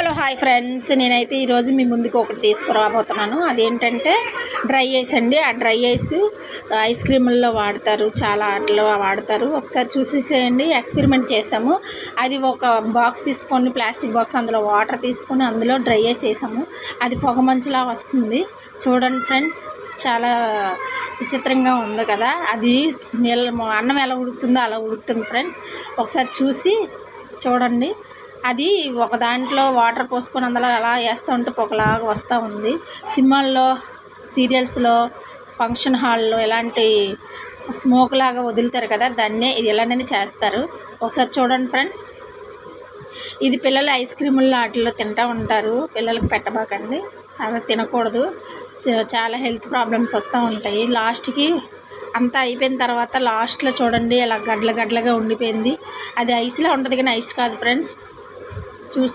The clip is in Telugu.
హలో హాయ్ ఫ్రెండ్స్, నేనైతే ఈరోజు మీ ముందుకు ఒకటి తీసుకురాబోతున్నాను. అదేంటంటే డ్రై ఐస్ అండి. ఆ డ్రై ఐస్ ఐస్ క్రీముల్లో వాడతారు, చాలా ఆటలో వాడతారు. ఒకసారి చూసేసేయండి. ఎక్స్పెరిమెంట్ చేసాము. అది ఒక బాక్స్ తీసుకొని, ప్లాస్టిక్ బాక్స్, అందులో వాటర్ తీసుకొని అందులో డ్రై ఐస్ వేసాము. అది పొగమంచులా వస్తుంది. చూడండి ఫ్రెండ్స్, చాలా విచిత్రంగా ఉంది కదా. అది అన్నం ఎలా ఉడుకుతుందో అలా ఉడుకుతుంది ఫ్రెండ్స్. ఒకసారి చూసి చూడండి. అది ఒక దాంట్లో వాటర్ పోసుకొని అందులో అలా వేస్తూ ఉంటే పొగలాగా వస్తూ ఉంది. సినిమాల్లో, సీరియల్స్లో, ఫంక్షన్ హాల్లో ఇలాంటి స్మోక్ లాగా వదులుతారు కదా, దాన్నే ఇది ఇలానే చేస్తారు. ఒకసారి చూడండి ఫ్రెండ్స్. ఇది పిల్లలు ఐస్ క్రీముల్లో వాటిల్లో తింటూ ఉంటారు. పిల్లలకి పెట్టబాకండి, అవి తినకూడదు. చాలా హెల్త్ ప్రాబ్లమ్స్ వస్తూ ఉంటాయి. లాస్ట్కి అంతా అయిపోయిన తర్వాత లాస్ట్లో చూడండి, ఇలా గడ్డలుగా ఉండిపోయింది. అది ఐస్లా ఉంటుంది కానీ ఐస్ కాదు ఫ్రెండ్స్. చూసి